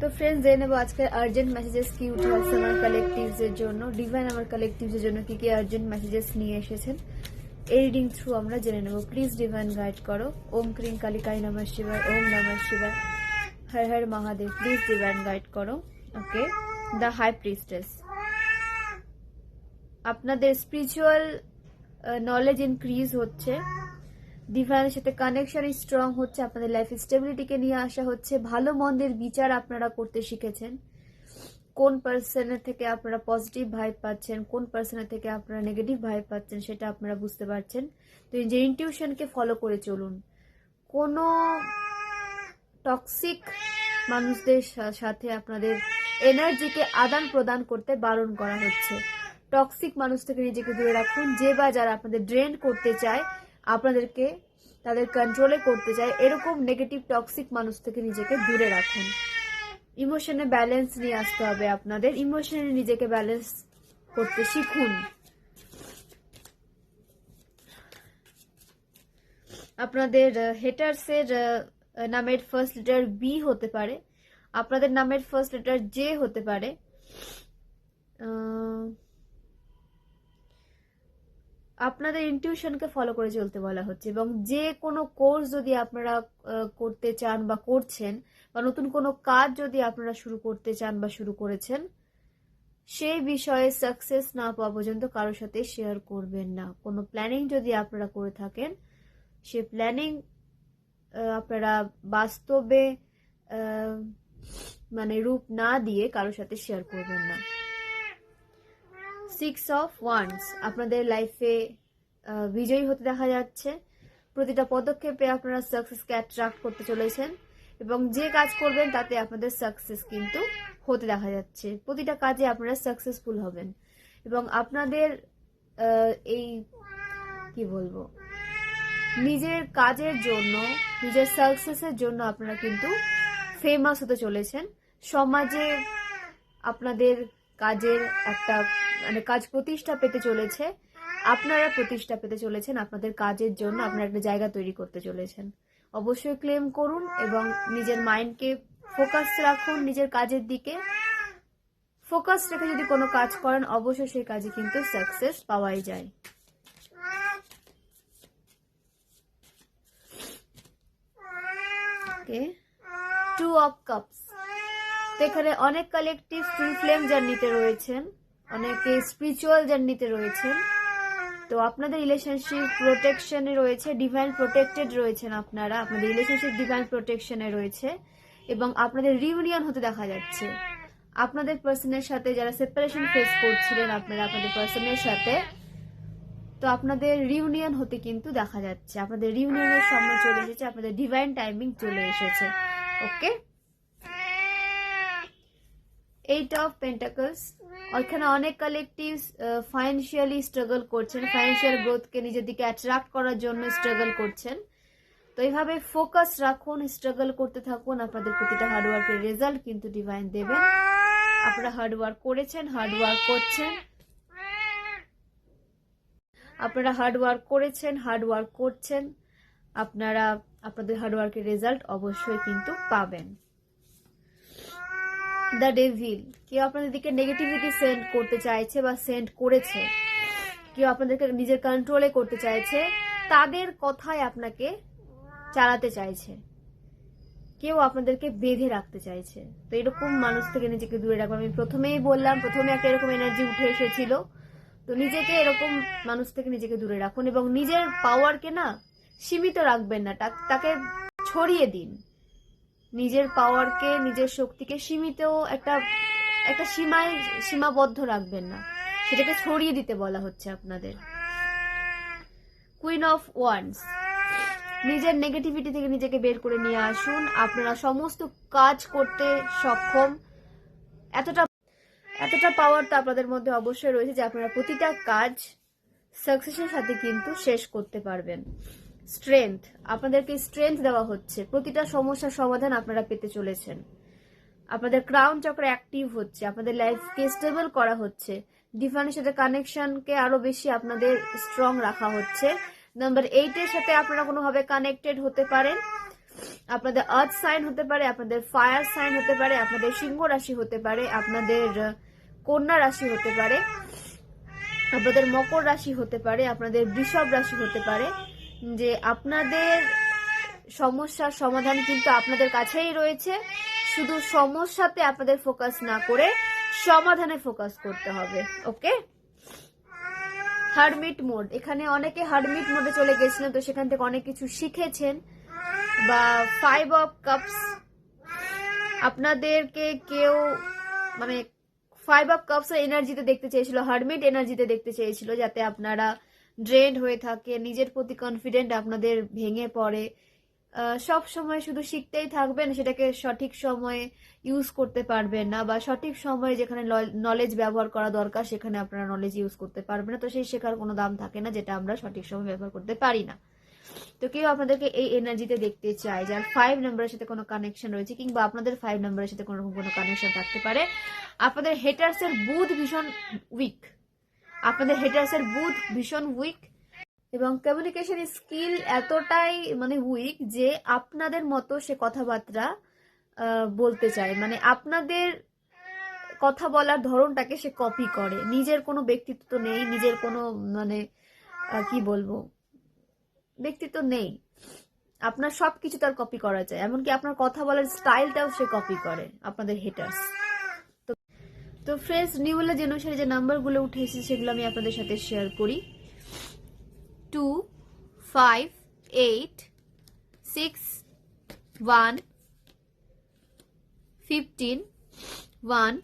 তো ফ্রেন্ডস, জেনে নেবো আজকের আর্জেন্ট মেসেজেস কি উঠে আসছে আমার কালেকটিভস এর জন্য। ডিভাইন আমার কালেকটিভস এর জন্য কি কি আর্জেন্ট মেসেজেস নিয়ে এসেছেন এই রিডিং থ্রু আমরা জেনে নেব। প্লিজ ডিভাইন গাইড করো। ওম ক্রিং কালিকাই নমঃ শিবায়, ওম নমঃ শিবায়, Har Har Mahadev. Please divine guide করো। ওকে, দ্য হাই প্রিস্টেস। আপনাদের স্পিরিচুয়াল নলেজ ইনক্রিজ হচ্ছে, ডিভাইনের সাথে কানেকশন স্ট্রং হচ্ছে, আপনাদের লাইফে স্টেবিলিটিকে নিয়ে আসা হচ্ছে, ভালো মন্দের বিচার আপনারা করতে শিখেছেন। কোন পার্সনের থেকে আপনারা পজিটিভ ভাইব পাচ্ছেন, কোন পার্সনের থেকে আপনারা নেগেটিভ ভাইব পাচ্ছেন সেটা আপনারা বুঝতে পারছেন। তো এই যে ইনটিউশনকে ফলো করে চলুন। কোনো টক্সিক মানুষদের সাথে আপনাদের এনার্জিকে আদান প্রদান করতে বারণ করা হচ্ছে। টক্সিক মানুষ থেকে নিজেকে দূরে রাখুন। যে বা যারা আপনাদের ড্রেন করতে চায়, আপনাদেরকে তাদের কন্ট্রোলে করতে চায়, এরকম নেগেটিভ টক্সিক মানুষ থেকে নিজেকে দূরে রাখুন। ইমোশনে ব্যালেন্স নিয়ে আসতে হবে আপনাদের। ইমোশনে নিজেকে ব্যালেন্স করতে শিখুন। আপনাদের হেটার্সের নামের ফার্স্ট লেটার বি হতে পারে, আপনাদের নামের ফার্স্ট লেটার জে হতে পারে। আপনাদের ইনটিউশনকে ফলো করে চলতে বলা হচ্ছে, এবং যে কোনো কোর্স যদি আপনারা করতে চান বা করছেন, বা নতুন কোনো কাজ যদি আপনারা শুরু করতে চান বা শুরু করেছেন, সেই বিষয়ে সাকসেস না পাওয়া পর্যন্ত কারোর সাথে শেয়ার করবেন না। কোনো প্ল্যানিং যদি আপনারা করে থাকেন, সে প্ল্যানিং আপনারা বাস্তবে মানে রূপ না দিয়ে কারোর সাথে শেয়ার করবেন না। 6 অফ ওয়ান্ডস, আপনাদের লাইফে বিজয়ী হতে দেখা যাচ্ছে। প্রতিটা পদক্ষেপে আপনারা সাকসেসকে অ্যাট্রাক্ট করতে চলেছেন, এবং যে কাজ করবেন তাতে আপনাদের সাকসেস কিন্তু হতে দেখা যাচ্ছে। প্রতিটা কাজে আপনারা সাকসেসফুল হবেন, এবং আপনাদের এই কি বলবো, নিজের কাজের জন্য, নিজের সাকসেসের জন্য আপনারা কিন্তু ফেমাস হতে চলেছেন। সমাজে আপনাদের কাজের একটা মানে কাজ প্রতিষ্ঠা পেতে চলেছে, আপনারা প্রতিষ্ঠা পেতে চলেছেন আপনাদের কাজের জন্য। আপনারা একটা জায়গা তৈরি করতে চলেছেন। অবশ্যই ক্লেম করুন এবং নিজের মাইন্ডকে ফোকাস রাখুন নিজের কাজের দিকে। ফোকাস রেখে যদি কোনো কাজ করেন, অবশ্যই সেই কাজে কিন্তু সাকসেস পাওয়াই যায়। ওকে, 2 অফ কাপস। তো এখানে অনেক কালেকটিভ টুইন ফ্লেম জার্নিতে রয়েছেন, অনেকে স্পিরিচুয়াল জার্নিতে রয়েছেন। তো আপনাদের রিলেশনশিপ প্রোটেকশনে রয়েছে, ডিভাইন প্রোটেক্টেড রয়েছেন আপনারা, আপনাদের রিলেশনশিপ ডিভাইন প্রোটেকশনে রয়েছে, এবং আপনাদের রিউনিয়ন হতে দেখা যাচ্ছে। আপনাদের পার্সনের সাথে যারা সেপারেশন ফেস করছিলেন আপনারা আপনাদের পার্সনের সাথে, তো আপনাদের রিউনিয়ন হতে কিন্তু দেখা যাচ্ছে। আপনাদের রিউনিয়নের সময় চলে এসেছে, আপনাদের ডিভাইন টাইমিং চলে এসেছে। ওকে, 8 অফ পেন্টাকলস। ওইখানে অনেক কালেকটিভ ফাইন্যান্সিয়ালি স্ট্রাগল করছেন, ফাইন্যান্সিয়াল গ্রোথকে নিজের দিকে অ্যাট্রাক্ট করার জন্য স্ট্রাগল করছেন। তো এইভাবে ফোকাস রাখুন, স্ট্রাগল করতে থাকুন। আপনাদের প্রতিটা হার্ডওয়ার্কের রেজাল্ট কিন্তু ডিভাইন দেবেন। আপনারা হার্ডওয়ার্ক করেছেন, হার্ডওয়ার্ক করছেন, আপনারা হার্ডওয়ার্ক করেছেন, হার্ডওয়ার্ক করছেন, আপনারা আপনাদের হার্ডওয়ার্কের রেজাল্ট অবশ্যই কিন্তু পাবেন। দ্য ডেভিল, কেউ আপনাদের দিকে নেগেটিভিটি সেন্ড করতে চাইছে বা সেন্ড করেছে, কেউ আপনাদেরকে নিজের কন্ট্রোলে করতে চাইছে, তাদের কথায় আপনাকে চালাতে চাইছে, কেউ আপনাদেরকে বেঁধে রাখতে চাইছে। তো এরকম মানুষ থেকে নিজেকে দূরে রাখবো। আমি প্রথমেই বললাম, প্রথমে একটা এরকম এনার্জি উঠে এসেছিল। তো নিজেকে এরকম মানুষ থেকে নিজেকে দূরে রাখুন, এবং নিজের পাওয়ারকে না সীমিত রাখবেন না, তাকে ছড়িয়ে দিন। নিজের পাওয়ারকে, নিজের শক্তিকে সীমিত একটা সীমাবদ্ধ রাখবেন না, সেটাকে ছড়িয়ে দিতে বলা হচ্ছে আপনাদের। কুইন অফ ওয়ান্ডস, নিজের নেগেটিভিটি থেকে নিজেকে বের করে নিয়ে আসুন। আপনারা সমস্ত কাজ করতে সক্ষম, এতটা পাওয়ার তো আপনাদের মধ্যে অবশ্যই রয়েছে যে আপনারা প্রতিটা কাজ সাকসেসের সাথে কিন্তু শেষ করতে পারবেন। স্ট্রেংথ, আপনাদেরকে স্ট্রেংথ দেওয়া হচ্ছে, প্রতিটা সমস্যার সমাধান আপনারা পেতে চলেছেন। আপনাদের ক্রাউন চক্র অ্যাক্টিভ হচ্ছে, আপনাদের লাইফকে স্টেবল করা হচ্ছে, ডিভাইনের সাথে কানেকশনকে আরো বেশি আপনাদের স্ট্রং রাখা হচ্ছে। নাম্বার 8 এর সাথে আপনারা কোনোভাবে কানেক্টেড হতে পারেন, আপনাদের আর্থ সাইন হতে পারে, আপনাদের ফায়ার সাইন হতে পারে, আপনাদের সিংহ রাশি হতে পারে, আপনাদের কন্যা রাশি হতে পারে, আপনাদের মকর রাশি হতে পারে, আপনাদের বৃষভ রাশি হতে পারে। যে আপনাদের সমস্যার সমাধান কিন্তু আপনাদের কাছেই রয়েছে, শুধু সমস্যাতে আপনাদের ফোকাস না করে সমাধানে ফোকাস করতে হবে। ওকে, হারমিট মোড, এখানে অনেকে হারমিট মোডে চলে গেছিলেন, তো সেখান থেকে অনেক কিছু শিখেছেন। বা 5 অফ কাপস, আপনাদেরকে কেউ মানে 5 অফ কাপস এর এনার্জিতে দেখতে চেয়েছিল, হারমিট এনার্জিতে দেখতে চেয়েছিল, যাতে আপনারা ড্রেন্ড হয়ে থাকে, নিজের প্রতি কনফিডেন্ট আপনাদের ভেঙে পড়ে, সব সময় শুধু শিখতেই থাকবেন, সেটাকে সঠিক সময়ে ইউজ করতে পারবেন না, বা সঠিক সময়ে যেখানে নলেজ ব্যবহার করা দরকার সেখানে আপনারা নলেজ ইউজ করতে পারবেন না। তো সেই শেখার কোনো দাম থাকে না যেটা আমরা সঠিক সময় ব্যবহার করতে পারি না। তো কেউ আপনাদেরকে এই এনার্জিতে দেখতে চায়, যার 5 নাম্বারের সাথে কোনো কানেকশন রয়েছে, কিংবা আপনাদের 5 নাম্বারের সাথে কোনো রকম কোনো কানেকশন থাকতে পারে। আপনাদের হেটার্সের বুধ ভীষণ উইক, আপনাদের হেটার্সের বুধ ভীষণ উইক, এবং কমিউনিকেশন স্কিল এতটাই মানে উইক যে আপনাদের মতো সে কথাবার্তা বলতে চায়, মানে আপনাদের কথা বলার ধরনটাকে সে কপি করে। নিজের কোনো ব্যক্তিত্ব নেই, নিজের কোনো মানে কি বলবো ব্যক্তিত্ব নেই, আপনার সবকিছু তার কপি করা যায়, এমনকি আপনার কথা বলার স্টাইলটাও সে কপি করে, আপনাদের হেটার্স। তো ফ্রেন্ডস, নিউলা জেনুসারি যে নাম্বারগুলো উঠে এসেছে সেগুলো আমি আপনাদের সাথে শেয়ার করি। 2, 5, 8, 6, 1, 15, 1,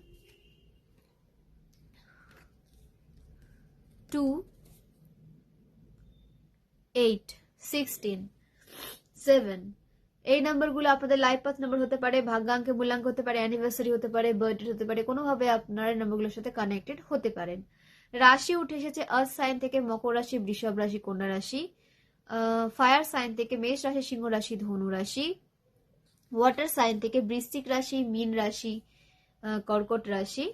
2, 8, 16, 7। এই নাম্বারগুলো আপনাদের লাইফ পাথ নাম্বার হতে পারে, ভাগ্যাঙ্কে মূল্যাঙ্ক হতে পারে, অ্যানিভার্সারি হতে পারে, বার্থডে হতে পারে, কোনোভাবে আপনারা এই নাম্বারগুলোর সাথে কানেক্টেড হতে পারেন। রাশি উঠে এসেছে আর্থ সাইন থেকে মকর রাশি, বৃষভ রাশি, কন্যা রাশি। ফায়ার সাইন থেকে মেষ রাশি, সিংহ রাশি, ধনু রাশি। ওয়াটার সাইন থেকে বৃশ্চিক রাশি, মীন রাশি, কর্কট রাশি।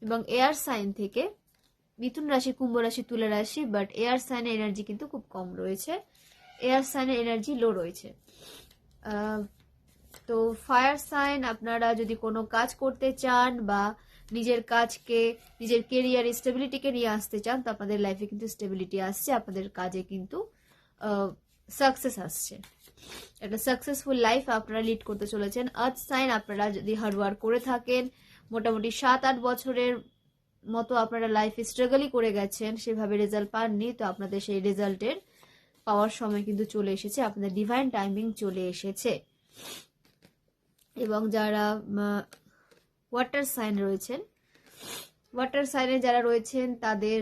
এবং এয়ার সাইন থেকে মিথুন রাশি, কুম্ভ রাশি, তুলা রাশি। বাট এয়ার সাইনের এনার্জি কিন্তু খুব কম রয়েছে, এয়ার সাইনের এনার্জি লো রয়েছে। তো ফায়ার সাইন, আপনারা যদি কোনো কাজ করতে চান বা নিজের কাজকে, নিজের কেরিয়ার স্টেবিলিটিকে নিয়ে আসতে চান, তো আপনাদের লাইফে কিন্তু স্টেবিলিটি আসছে, আপনাদের কাজে কিন্তু সাকসেস আসছে, একটা সাকসেসফুল লাইফ আপনারা লিড করতে চলেছেন। আর্থ সাইন, আপনারা যদি হার্ডওয়ার্ক করে থাকেন, মোটামুটি 7-8 বছরের মতো আপনারা লাইফে স্ট্রাগলই করে গেছেন, সেভাবে রেজাল্ট পাননি, তো আপনাদের সেই রেজাল্টের পাওয়ার সময় কিন্তু চলে এসেছে, আপনাদের ডিভাইন টাইমিং চলে এসেছে। এবং যারা ওয়াটার সাইন রয়েছেন, ওয়াটার সাইনে যারা রয়েছেন তাদের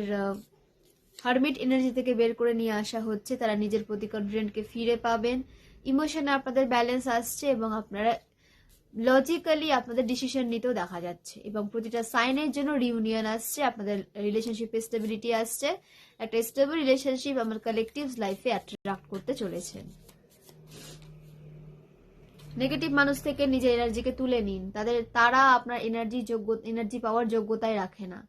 হারমিট এনার্জি থেকে বের করে নিয়ে আসা হচ্ছে, তারা নিজের প্রতি কনফিডেন্টকে ফিরে পাবেন, ইমোশনে আপনাদের ব্যালেন্স আসছে, এবং আপনারা লজিক্যালি আপনাদের ডিসিশন নিতেও দেখা যাচ্ছে, এবং প্রতিটা সাইনের জন্য রিউনিয়ন আসছে, আপনাদের রিলেশনশিপে স্টেবিলিটি আসছে, একটা স্টেবল রিলেশনশিপ আমার কালেকটিভ লাইফে অ্যাট্রাক্ট করতে চলেছে। নেগেটিভ মানুষ থেকে নিজের এনার্জিকে তুলে নিন, তারা আপনার এনার্জি পাওয়ার যোগ্যতায় রাখে না,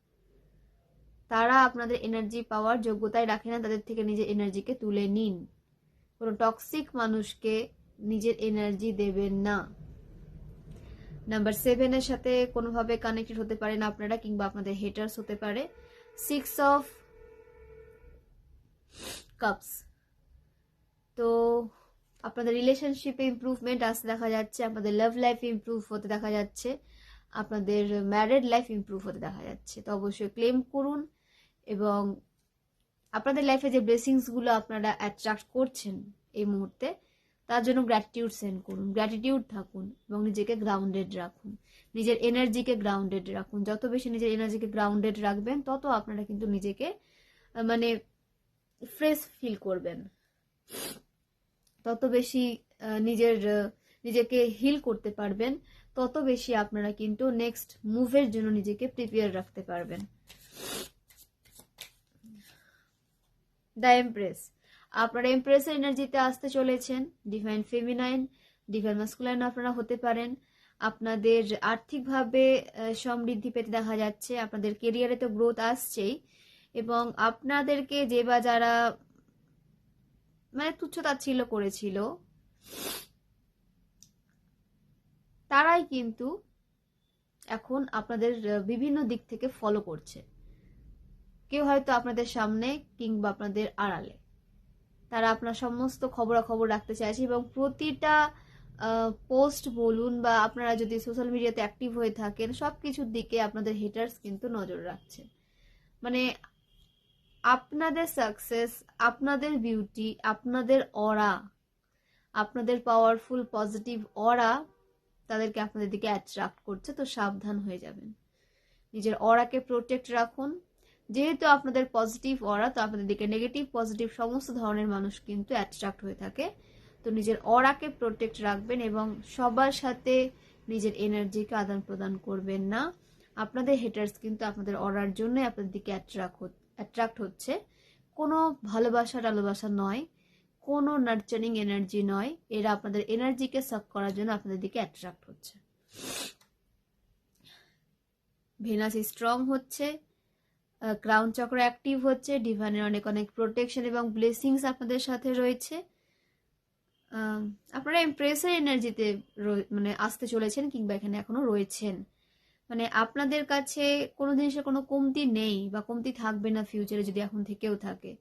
তারা আপনাদের এনার্জি পাওয়ার যোগ্যতায় রাখে না, তাদের থেকে নিজের এনার্জিকে তুলে নিন। কোনো টক্সিক মানুষকে নিজের এনার্জি দেবেন না। নাম্বার 7 এর সাথে কোনোভাবে কানেক্টেড হতে পারেন আপনারা, কিংবা আপনাদের হেটার্স হতে পারে। 6 অফ কাপস, তো আপনাদের রিলেশনশিপে ইমপ্রুভমেন্ট আসতে দেখা যাচ্ছে, আপনাদের লাভ লাইফ ইমপ্রুভ হতে দেখা যাচ্ছে, আপনাদের ম্যারিড লাইফ ইমপ্রুভ হতে দেখা যাচ্ছে। তো অবশ্যই ক্লেম করুন, এবং আপনাদের লাইফে যে ব্লেসিংসগুলো আপনারা অ্যাট্রাক্ট করছেন এই মুহূর্তে, তার জন্য গ্র্যাটিটিউড সেন্ড করুন, গ্র্যাটিটিউড থাকুন, এবং নিজেকে গ্রাউন্ডেড রাখুন, নিজের এনার্জিকে গ্রাউন্ডেড রাখুন। যত বেশি নিজের এনার্জিকে গ্রাউন্ডেড রাখবেন, তত আপনারা কিন্তু নিজেকে মানে ফ্রেশ ফিল করবেন, তত বেশি নিজেকে হিল করতে পারবেন, তত বেশি আপনারা কিন্তু নেক্সট মুভের জন্য নিজেকে প্রিপেয়ার রাখতে পারবেন। দ্য এমপ্রেস, আপনারা এমপ্রেসের এনার্জিতে আসতে চলেছেন। ডিভাইন ফেমিনাইন, ডিভাইন মাস্কুলাইন আপনারা হতে পারেন। আপনাদের আর্থিকভাবে সমৃদ্ধি পেতে দেখা যাচ্ছে, আপনাদের কেরিয়ারে তো গ্রোথ আসছেই, এবং আপনাদেরকে যে বা যারা মানে তুচ্ছতাচ্ছিল্য করেছিল, তারাই কিন্তু এখন আপনাদের বিভিন্ন দিক থেকে ফলো করছে। কেউ হয়তো আপনাদের সামনে কিংবা আপনাদের আড়ালে, তারা আপনার সমস্ত খবরাখবর রাখতে চাইছে এবং প্রতিটা পোস্ট বলুন বা আপনারা যদি সোশ্যাল মিডিয়াতে অ্যাক্টিভ হয়ে থাকেন, সবকিছুর দিকে আপনাদের হেটার্স কিন্তু নজর রাখছে। মানে আপনাদের সাকসেস, আপনাদের বিউটি, আপনাদের অরা, আপনাদের পাওয়ারফুল পজিটিভ অরা তাদেরকে আপনাদের দিকে অ্যাট্রাক্ট করছে। তো সাবধান হয়ে যাবেন, নিজের অরাকে প্রোটেক্ট রাখুন। যেহেতু আপনাদের পজিটিভ অরা, তো আপনাদের দিকে নেগেটিভ পজিটিভ সমস্ত ধরনের মানুষ কিন্তু অ্যাট্রাক্ট হয়ে থাকে। তো নিজের অরাকে প্রোটেক্ট রাখবেন এবং সবার সাথে নিজের এনার্জিকে আদান প্রদান করবেন না। আপনাদের হেটার্স কিন্তু আপনাদের অরার জন্য আপনাদের দিকে অ্যাট্রাক্ট হচ্ছে। কোনো ভালোবাসা টালোবাসা নয়, কোনো নার্চারিং এনার্জি নয়, এরা আপনাদের এনার্জিকে সাক করার জন্য আপনাদের দিকে অ্যাট্রাক্ট হচ্ছে। ভেনাস স্ট্রং হচ্ছে, ক্রাউন চক্র অ্যাক্টিভ হচ্ছে, ডিভাইনের অনেক অনেক প্রোটেকশন এবং ব্লেসিংস আপনাদের সাথে রয়েছে। আপনারা এমপ্রেসের এনার্জিতে মানে আসতে চলেছেন কিংবা এখানে এখনো রয়েছেন। মানে আপনাদের কাছে কোনো জিনিসের কোনো কমতি নেই বা কমতি থাকবে না ফিউচারে, যদি এখন থেকেও থাকে।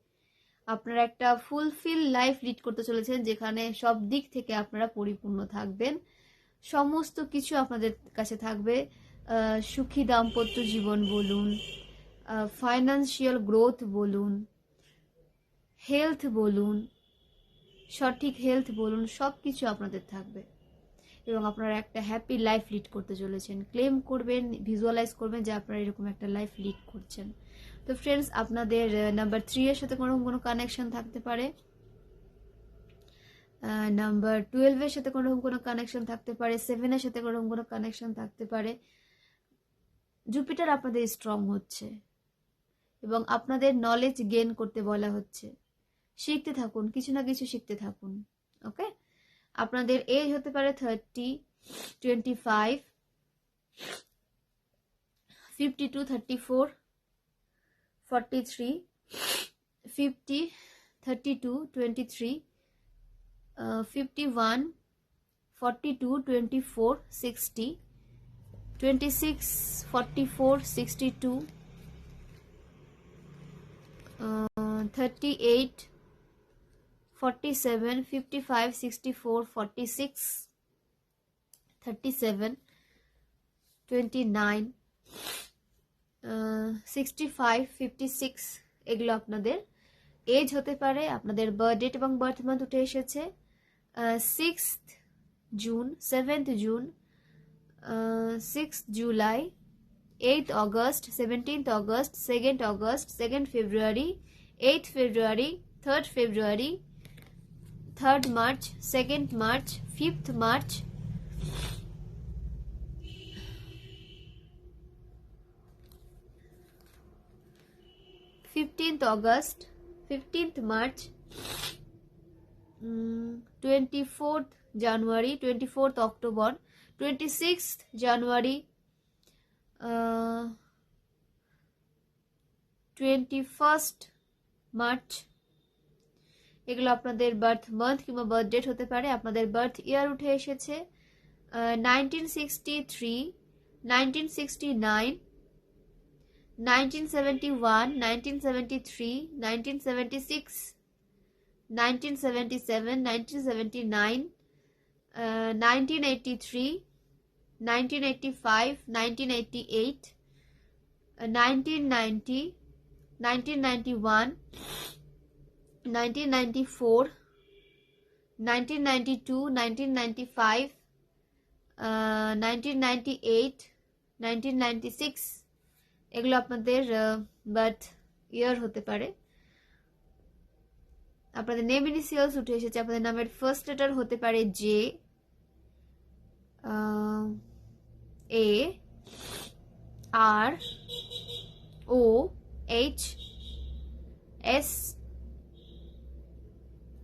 আপনারা একটা ফুলফিল লাইফ লিড করতে চলেছেন, যেখানে সব দিক থেকে আপনারা পরিপূর্ণ থাকবেন। সমস্ত কিছু আপনাদের কাছে থাকবে। সুখী দাম্পত্য জীবন বলুন, ফাইন্যান্সিয়াল গ্রোথ বলুন, হেলথ বলুন, সঠিক হেলথ বলুন, সব কিছু আপনাদের থাকবে এবং আপনারা একটা হ্যাপি লাইফ লিড করতে চলেছেন। ক্লেম করবেন, ভিজুয়ালাইজ করবেন যে আপনারা এরকম একটা লাইফ লিড করছেন। তো ফ্রেন্ডস, আপনাদের নাম্বার 3 এর সাথে কোনো কানেকশন থাকতে পারে, নাম্বার 12 এর সাথে কোনো কানেকশন থাকতে পারে, 7 এর সাথে কোনো কানেকশন থাকতে পারে। জুপিটার আপনাদের স্ট্রং হচ্ছে এবং আপনাদের নলেজ গেইন করতে বলা হচ্ছে। শিখতে থাকুন, কিছু না কিছু শিখতে থাকুন। ওকে, আপনাদের এজ হতে পারে 30, 25, 52, 34, 43, 50, 32, 23, 51, 42, 24, 60, 26, 44, 62, 38, 47, 55, 64, 46, 37, 29, 65, 56, এগুলো আপনাদের এজ হতে পারে। আপনাদের বার্থ ডেট এবং বার্থ মান্থ উঠে এসেছে 6th June, 7th June, 6th July, 8th August, 17th August, 2nd August, 2nd ফেব্রুয়ারি, 8th ফেব্রুয়ারি, 3rd ফেব্রুয়ারি, 3rd March, 2nd March, 5th March, 15th August, 15th March, 24th জানুয়ারি, 24th অক্টোবর, 26th জানুয়ারি, 21st March. এগুলো আপনাদের birth month কিংবা birth date হতে পারে। আপনাদের birth ইয়ার উঠে এসেছে 1963, 1969, 1971, 1973, 1976, 1977, 1979, 1983, 1985, 1988, 1990, 1991, 1994, 1992, 1995, 1998, 1996, এগুলো আপনাদের বার্থ ইয়ার হতে পারে। আপনাদের নেম ইনিশিয়ালস উঠে এসেছে। আপনাদের নামের ফার্স্ট লেটার হতে পারে J, A, R, O, H, S,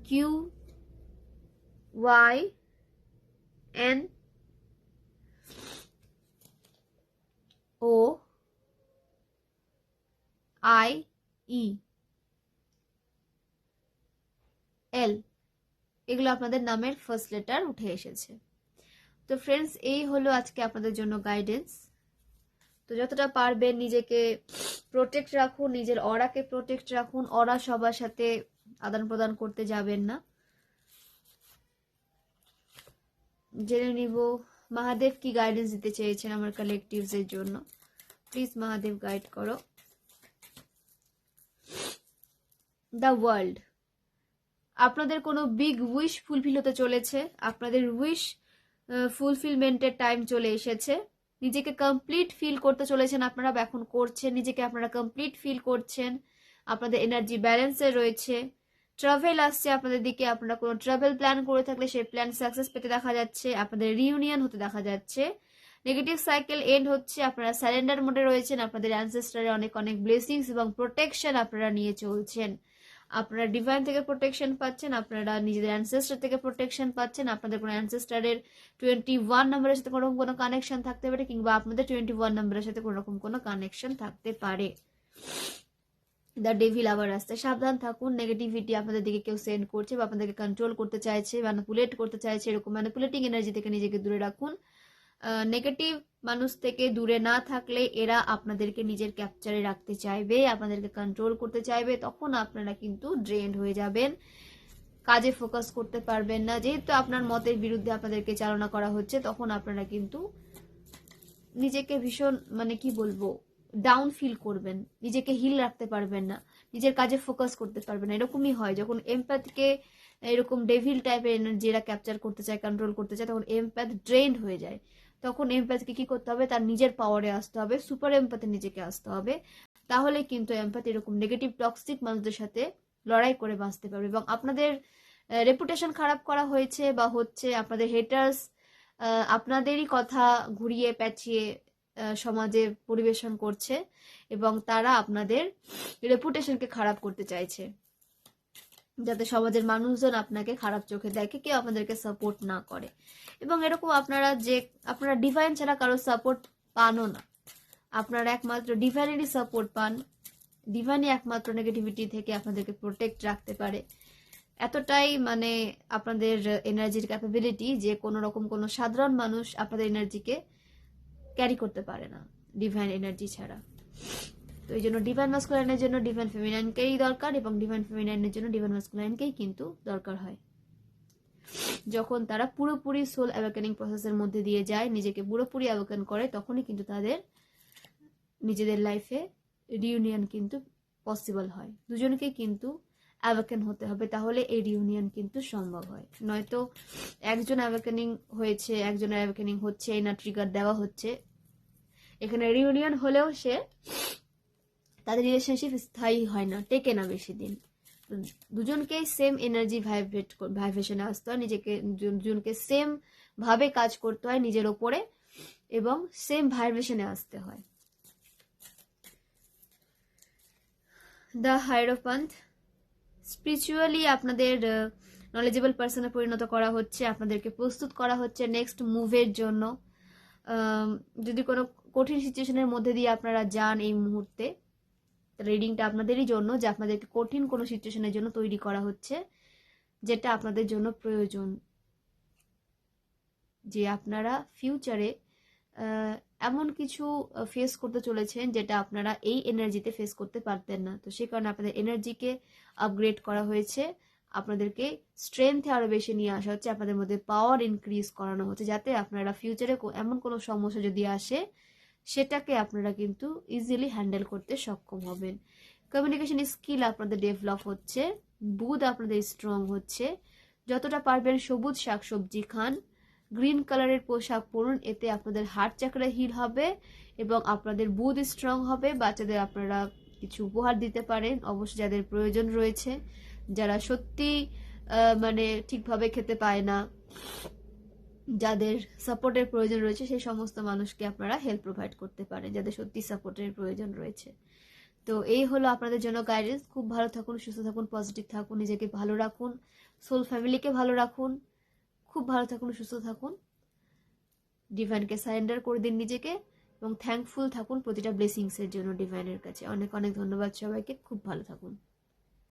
Q, Y, N, O, I, E, L, এগুলো আপনাদের নামের ফার্স্ট লেটার উঠে এসেছে। তো ফ্রেন্ডস, এই হলো আজকে আপনাদের জন্য গাইডেন্স। তো যতটা পারবেন নিজেকে প্রোটেক্ট রাখুন, নিজের অরাকে প্রোটেক্ট রাখুন। অরা সবার সাথে আদান প্রদান করতে যাবেন না। জেনে নিব মহাদেব কি গাইডেন্স দিতে চেয়েছেন আমার কালেকটিভস এর জন্য। প্লিজ মহাদেব গাইড করো। দ্য ওয়ার্ল্ড, আপনাদের কোনো বিগ উইশ ফুলফিল হতে চলেছে। আপনাদের উইশ ফুলফিলমেন্টের টাইম চলে এসেছে। নিজেকে কমপ্লিট ফিল করতে চলেছেন আপনারা, এখন করছেন। নিজেকে আপনারা কমপ্লিট ফিল করছেন, আপনাদের এনার্জি ব্যালেন্সে রয়েছে। ট্রাভেল আসছে আপনাদের দিকে। আপনারা কোনো ট্রাভেল প্ল্যান করে থাকলে সেই প্ল্যান সাকসেস পেতে দেখা যাচ্ছে। আপনাদের রিউনিয়ন হতে দেখা যাচ্ছে। নেগেটিভ সাইকেল এন্ড হচ্ছে। আপনারা স্যারেন্ডার মোডে রয়েছেন। আপনাদের অ্যানসেস্টারের অনেক অনেক ব্লেসিংস এবং প্রোটেকশন আপনারা নিয়ে চলছেন। আপনারা ডিভাইন থেকে প্রোটেকশন পাচ্ছেন, আপনারা নিজেদের অ্যানসেস্টার থেকে প্রোটেকশন পাচ্ছেন। আপনাদের কোনো অ্যানসেস্টারের 21 নম্বরের সাথে কোনো কানেকশন থাকতে পারে, কিংবা আপনাদের 21 নম্বরের সাথে কোনো রকম কোনো কানেকশন থাকতে পারে। দ্য ডেভিল আবার আসতে সাবধান থাকুন। নেগেটিভিটি আপনাদের দিকে কেউ সেন্ড করছে বা আপনাদেরকে কন্ট্রোল করতে চাইছে, ম্যানিপুলেট করতে চাইছে, এরকম ম্যানিপুলেটিং এনার্জি থেকে নিজেকে দূরে রাখুন। নেগেটিভ মানুষ থেকে দূরে না থাকলে এরা আপনাদেরকে নিজের ক্যাপচারে রাখতে চাইবে, আপনাদেরকে কন্ট্রোল করতে চাইবে। তখন আপনারা কিন্তু ড্রেন্ড হয়ে যাবেন, কাজে ফোকাস করতে পারবেন না। যেহেতু আপনার মতের বিরুদ্ধে আপনাদেরকে চালনা করা হচ্ছে, তখন আপনারা কিন্তু নিজেকে ভীষণ কি বলবো, ডাউন ফিল করবেন, নিজেকে হিল রাখতে পারবেন না, নিজের কাজে ফোকাস করতে পারবেন না। এরকমই হয় যখন এমপ্যাথকে এরকম ডেভিল টাইপের এনার্জিরা ক্যাপচার করতে চায়, কন্ট্রোল করতে চায়, তখন এমপ্যাথ ড্রেন্ড হয়ে যায়। তখন এমপ্যাথকে কি করতে হবে, তার নিজের পাওয়ারে আসতে হবে, সুপার এমপ্যাথে নিজেকে আসতে হবে। তাহলে কিন্তু এমপ্যাথ এরকম নেগেটিভ টক্সিক মানুষদের সাথে লড়াই করে বাঁচতে পারবে। এবং আপনাদের রেপুটেশন খারাপ করা হয়েছে বা হচ্ছে, আপনাদের হেটার্স আপনাদেরই কথা ঘুরিয়ে পেঁচিয়ে সমাজে পরিবেশন করছে এবং তারা আপনাদের রেপুটেশনকে খারাপ করতে চাইছে, যাতে সমাজের মানুষজন আপনাকে খারাপ চোখে দেখে, কেউ আপনাদেরকে সাপোর্ট না করে। এবং এরকম আপনারা ডিভাইন ছাড়া কারো সাপোর্ট পানও না, আপনারা একমাত্র ডিভাইনেরই সাপোর্ট পান। ডিভাইনই একমাত্র নেগেটিভিটি থেকে আপনাদেরকে প্রোটেক্ট রাখতে পারে। এতটাই আপনাদের এনার্জির ক্যাপাবিলিটি যে কোনো রকম কোনো সাধারণ মানুষ আপনাদের এনার্জিকে ক্যারি করতে পারে না ডিভাইন এনার্জি ছাড়া। তো এই জন্য ডিভাইন মাস্কুলাইনের জন্য ডিভাইন ফেমিনাইনকেই দরকার, এবং ডিভাইন ফেমিনাইনের জন্য ডিভাইন মাস্কুলাইনকেই কিন্তু দরকার হয়। যখন তারা পুরোপুরি সোল অ্যাওয়েকেনিং প্রসেসের মধ্যে দিয়ে যায়, নিজেকে পুরোপুরি অ্যাওয়েকেন করে, তখনই কিন্তু তাদের নিজেদের লাইফে রিউনিয়ন কিন্তু পসিবল হয়। দুজনকে কিন্তু অ্যাওয়েকেন হতে হবে, তাহলে এই রিউনিয়ন কিন্তু সম্ভব হয়। নয়তো একজন অ্যাওয়েকেনিং হয়েছে, একজনের অ্যাওয়েকেনিং হচ্ছে না, ট্রিগার দেওয়া হচ্ছে, এখানে রিউনিয়ন হলেও তাদের রিলেশনশিপ স্থায়ী হয় না, টেকে না বেশি দিন। দুজনকে সেম এনার্জি ভাইব্রেশনে আসতে হয়, নিজেকে দুজনকে সেম ভাবে কাজ করতে হয় নিজের ওপরে, এবং সেম ভাইব্রেশনে আসতে হয়। দ্য হায়েরোফ্যান্ট, স্পিরিচুয়ালি আপনাদের নলেজেবল পার্সনে পরিণত করা হচ্ছে, আপনাদেরকে প্রস্তুত করা হচ্ছে নেক্সট মুভের জন্য। যদি কোনো কঠিন সিচুয়েশনের মধ্যে দিয়ে আপনারা যান এই মুহূর্তে, রিডিংটা আপনাদেরই জন্য, যে আপনাদেরকে কঠিন কোনো সিচুয়েশনের জন্য তৈরি করা হচ্ছে, যেটা আপনাদের জন্য প্রয়োজন, যে আপনারা ফিউচারে এমন কিছু ফেস করতে চলেছেন যেটা আপনারা এই এনার্জিতে ফেস করতে পারতেন না। তো সেই কারণে আপনাদের এনার্জিকে আপগ্রেড করা হয়েছে, আপনাদেরকে স্ট্রেংথে আরো বেশি নিয়ে আসা হচ্ছে, আপনাদের মধ্যে পাওয়ার ইনক্রিজ করানো হচ্ছে, যাতে আপনারা ফিউচারে এমন কোনো সমস্যা যদি আসে সেটাকে আপনারা কিন্তু ইজিলি হ্যান্ডেল করতে সক্ষম হবেন। কমিউনিকেশন স্কিল আপনাদের ডেভেলপ হচ্ছে, বুধ আপনাদের স্ট্রং হচ্ছে। যতটা পারবেন সবুজ শাকসবজি খান, গ্রিন কালারের পোশাক পরুন, এতে আপনাদের হার্ট চাকরা হিল হবে এবং আপনাদের বুধ স্ট্রং হবে। বাচ্চাদের আপনারা কিছু উপহার দিতে পারেন, অবশ্যই যাদের প্রয়োজন রয়েছে, যারা সত্যি ঠিকভাবে খেতে পায় না, যাদের সাপোর্টের প্রয়োজন রয়েছে, সেই সমস্ত মানুষকে আপনারা হেল্প প্রোভাইড করতে পারেন, যাদের সত্যি সাপোর্টের প্রয়োজন রয়েছে। তো এই হলো আপনাদের জন্য গাইডেন্স। খুব ভালো থাকুন, সুস্থ থাকুন, পজিটিভ থাকুন, নিজেকে ভালো রাখুন, সোল ফ্যামিলিকে ভালো রাখুন, খুব ভালো থাকুন, সুস্থ থাকুন, ডিভাইনকে সারেন্ডার করে দিন নিজেকে, এবং থ্যাঙ্কফুল থাকুন প্রতিটা ব্লেসিংসের জন্য ডিভাইনের কাছে। অনেক অনেক ধন্যবাদ সবাইকে, খুব ভালো থাকুন।